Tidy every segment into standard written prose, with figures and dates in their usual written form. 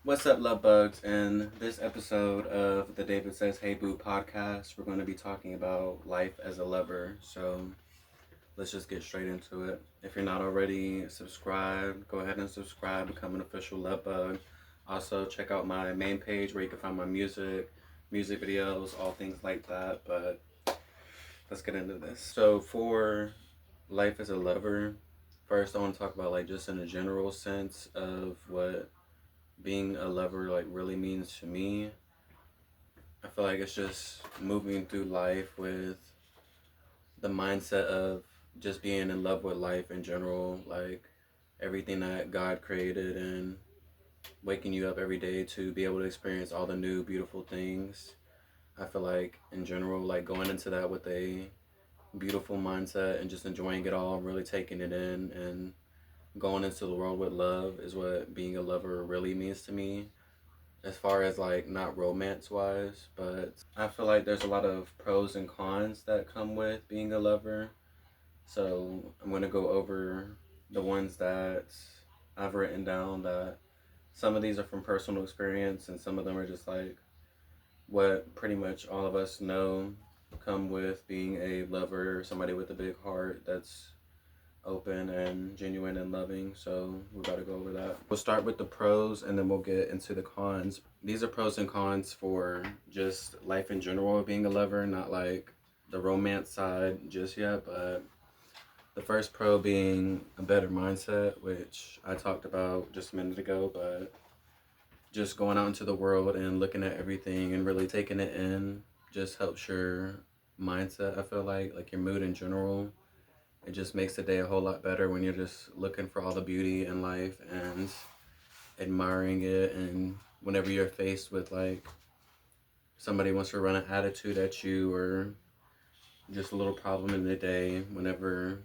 What's up, love bugs? In this episode of the David Says Hey Boo podcast, we're going to be talking about life as a lover. So let's just get straight into it. If you're not already subscribed, go ahead and subscribe, become an official love bug. Also, check out my main page where you can find my music videos, all things like that. But let's get into this. So, for life as a lover, first I want to talk about like just in a general sense of what being a lover like really means to me. I feel like it's just moving through life with the mindset of just being in love with life in general, like everything that God created, and waking you up every day to be able to experience all the new beautiful things. I feel like in general, like going into that with a beautiful mindset and just enjoying it all, really taking it in, and going into the world with love is what being a lover really means to me, as far as like not romance wise, but I feel like there's a lot of pros and cons that come with being a lover. So I'm gonna go over the ones that I've written down. That some of these are from personal experience, and some of them are just like what pretty much all of us know come with being a lover, somebody with a big heart that's open and genuine and loving. So we got to go over that. We'll start with the pros and then we'll get into the cons. These are pros and cons for just life in general of being a lover, not like the romance side just yet, but the first pro being a better mindset, which I talked about just a minute ago, but just going out into the world and looking at everything and really taking it in just helps your mindset. I feel like your mood in general. It just makes the day a whole lot better when you're just looking for all the beauty in life and admiring it. And whenever you're faced with like somebody wants to run an attitude at you or just a little problem in the day, whenever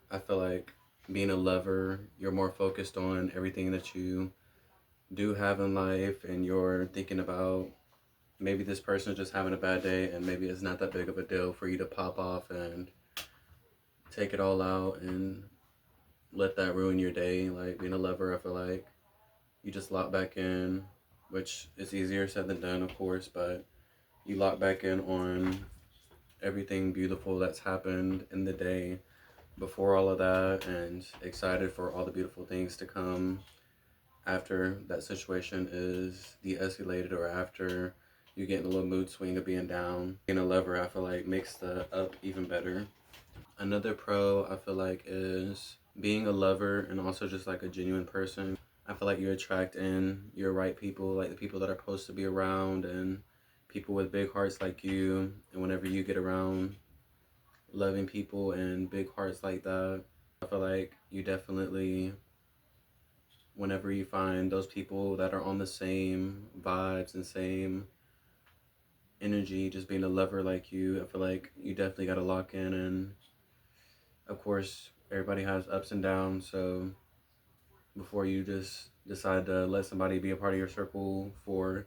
I feel like being a lover, you're more focused on everything that you do have in life, and you're thinking about maybe this person is just having a bad day and maybe it's not that big of a deal for you to pop off and take it all out and let that ruin your day. Like being a lover, I feel like you just lock back in, which is easier said than done, of course, but you lock back in on everything beautiful that's happened in the day before all of that, and excited for all the beautiful things to come after that situation is de-escalated, or after you get in a little mood swing of being down. Being a lover, I feel like makes the up even better. Another pro I feel like is being a lover and also just like a genuine person. I feel like you attract in your right people, like the people that are supposed to be around, and people with big hearts like you. And whenever you get around loving people and big hearts like that, I feel like you definitely, whenever you find those people that are on the same vibes and same energy, just being a lover like you, I feel like you definitely got to lock in. And of course, everybody has ups and downs, so before you just decide to let somebody be a part of your circle for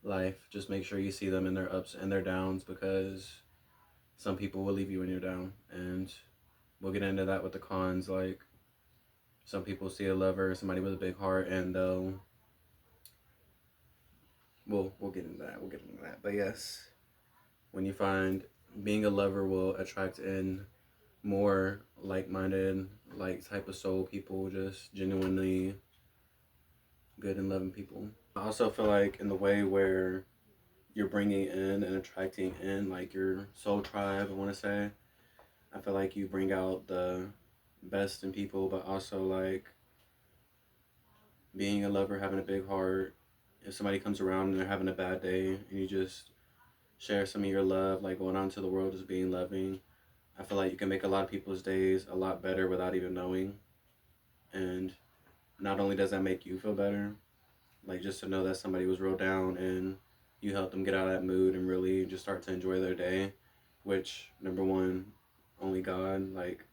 life, just make sure you see them in their ups and their downs, because some people will leave you when you're down. And we'll get into that with the cons. Like some people see a lover, somebody with a big heart, and they'll we'll get into that. We'll get into that. But yes, when you find being a lover will attract in more like-minded, like type of soul people, just genuinely good and loving people. I also feel like in the way where you're bringing in and attracting in like your soul tribe, I want to say, I feel like you bring out the best in people, but also like being a lover, having a big heart. If somebody comes around and they're having a bad day and you just share some of your love, like going out into the world just being loving, I feel like you can make a lot of people's days a lot better without even knowing. And not only does that make you feel better, like just to know that somebody was real down and you helped them get out of that mood and really just start to enjoy their day, which number one, only God. Like,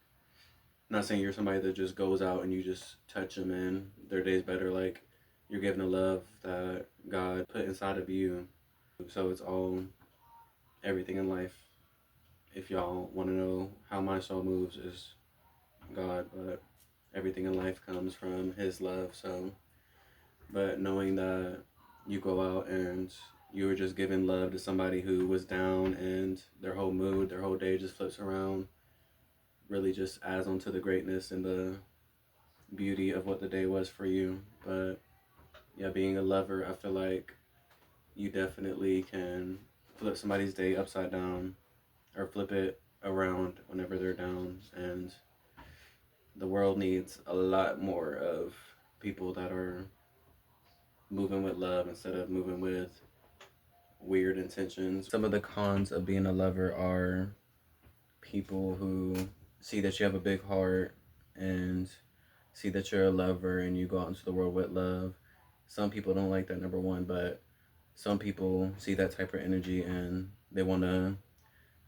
not saying you're somebody that just goes out and you just touch them and their day's better. Like, you're giving the love that God put inside of you. So it's all, everything in life. If y'all want to know how my soul moves, is God, but everything in life comes from His love. So But knowing that you go out and you were just giving love to somebody who was down and their whole mood, their whole day just flips around, really just adds on to the greatness and the beauty of what the day was for you. But yeah, being a lover, I feel like you definitely can flip somebody's day upside down or flip it around whenever they're down. And the world needs a lot more of people that are moving with love instead of moving with weird intentions. Some of the cons of being a lover are people who see that you have a big heart and see that you're a lover and you go out into the world with love. Some people don't like that, number one, but some people see that type of energy and they want to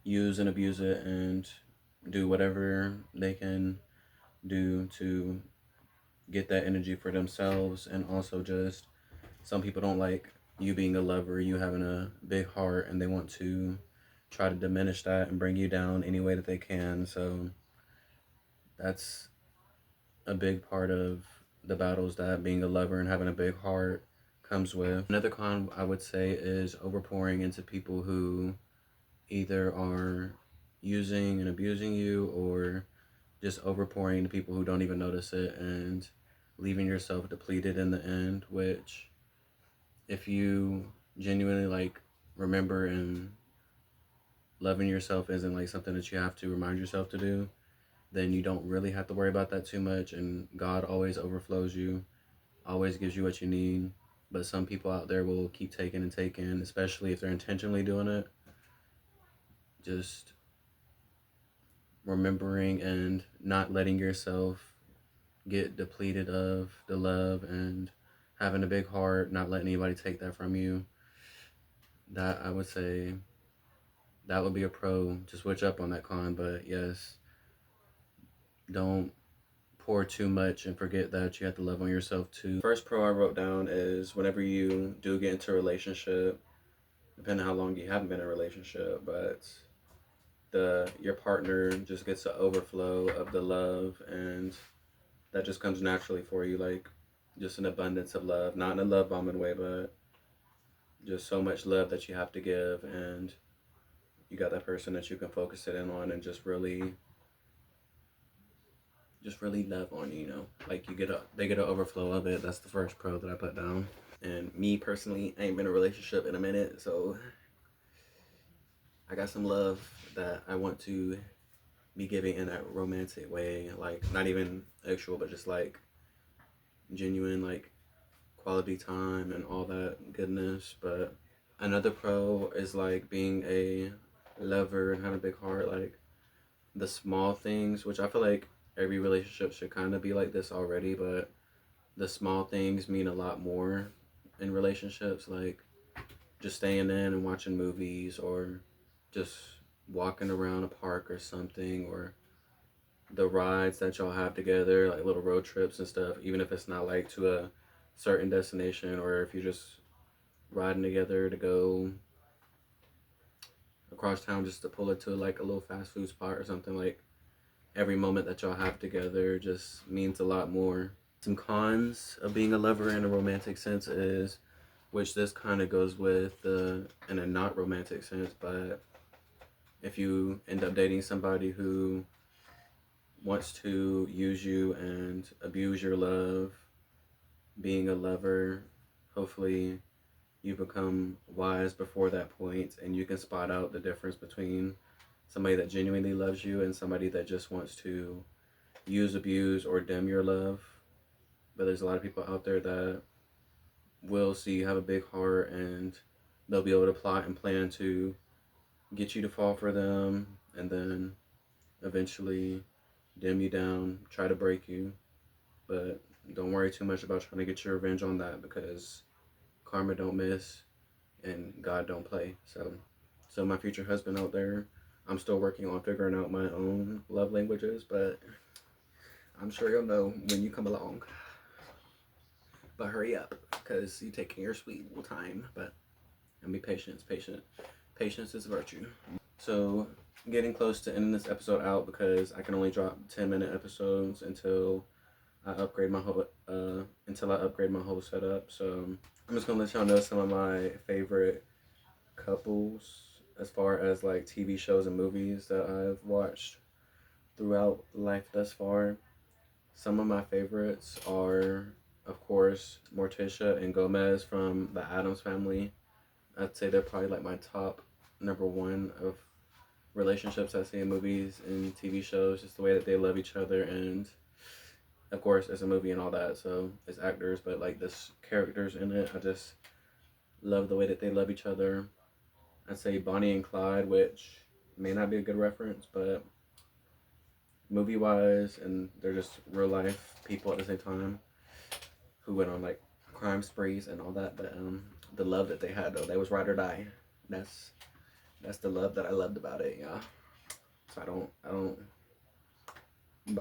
use and abuse it and do whatever they can do to get that energy for themselves. And also just some people don't like you being a lover, you having a big heart, and they want to try to diminish that and bring you down any way that they can. So that's a big part of the battles that being a lover and having a big heart comes with. Another con I would say is overpouring into people who either are using and abusing you or just overpouring into people who don't even notice it and leaving yourself depleted in the end, which if you genuinely like remember and loving yourself isn't like something that you have to remind yourself to do, then you don't really have to worry about that too much, and God always overflows you, always gives you what you need. But some people out there will keep taking and taking, especially if they're intentionally doing it. Just remembering and not letting yourself get depleted of the love and having a big heart, not letting anybody take that from you. That I would say that would be a pro to switch up on that con. But yes, don't pour too much and forget that you have to love on yourself too. First pro I wrote down is whenever you do get into a relationship, depending on how long you haven't been in a relationship, but your partner just gets an overflow of the love, and that just comes naturally for you, like just an abundance of love, not in a love bombing way, but just so much love that you have to give, and you got that person that you can focus it in on and just really love on you, you know, like they get an overflow of it. That's the first pro that I put down. And me personally, I ain't been in a relationship in a minute, so I got some love that I want to be giving in that romantic way, like not even actual, but just like genuine, like quality time and all that goodness. But another pro is like being a lover and having a big heart, like the small things, which I feel like every relationship should kind of be like this already, but the small things mean a lot more in relationships, like just staying in and watching movies or just walking around a park or something, or the rides that y'all have together, like little road trips and stuff, even if it's not like to a certain destination, or if you're just riding together to go across town just to pull it to like a little fast food spot or something. Like every moment that y'all have together just means a lot more. Some cons of being a lover in a romantic sense is, which this kind of goes with in a not romantic sense, but if you end up dating somebody who wants to use you and abuse your love, being a lover, hopefully you become wise before that point and you can spot out the difference between somebody that genuinely loves you and somebody that just wants to use, abuse, or dim your love. But there's a lot of people out there that will see you have a big heart and they'll be able to plot and plan to get you to fall for them and then eventually dim you down, try to break you. But don't worry too much about trying to get your revenge on that, because karma don't miss and God don't play. So my future husband out there, I'm still working on figuring out my own love languages, but I'm sure you'll know when you come along. But hurry up, because you're taking your sweet little time. But and be patient. Patience is a virtue. So getting close to ending this episode out, because I can only drop 10-minute episodes until I upgrade my whole until I upgrade my whole setup. So I'm just gonna let y'all know some of my favorite couples as far as like TV shows and movies that I've watched throughout life thus far. Some of my favorites are, of course, Morticia and Gomez from the Addams Family. I'd say they're probably like my top number one of relationships I see in movies and TV shows. Just the way that they love each other, and of course, it's a movie and all that, so it's actors, but like this characters in it, I just love the way that they love each other. I'd say Bonnie and Clyde, which may not be a good reference, but movie wise, and they're just real life people at the same time who went on like crime sprees and all that. But the love that they had though, they was ride or die. That's that's the love that I loved about it. Yeah. So I don't.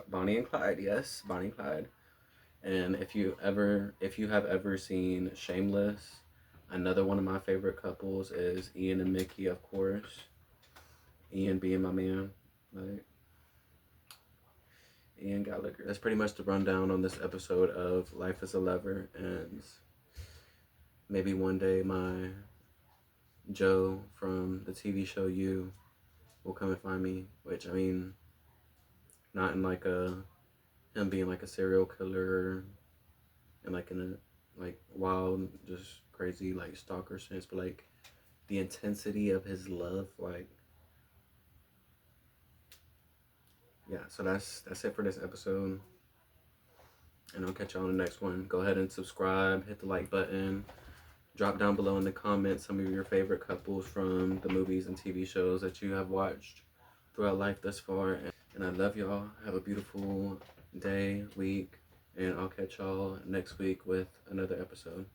Bonnie and Clyde, yes, Bonnie and Clyde. And if you have ever seen Shameless, another one of my favorite couples is Ian and Mickey, of course. Ian being my man, like Ian Gallagher. That's pretty much the rundown on this episode of Life as a Lover, and maybe one day my Joe from the TV show You will come and find me. Which I mean, not in like a him being like a serial killer and like in a like wild, just crazy like stalker sense, but like the intensity of his love, like yeah. So that's it for this episode, and I'll catch you on the next one. Go ahead and subscribe, hit the like button, drop down below in the comments some of your favorite couples from the movies and TV shows that you have watched throughout life thus far. And I love y'all. Have a beautiful day, week, and I'll catch y'all next week with another episode.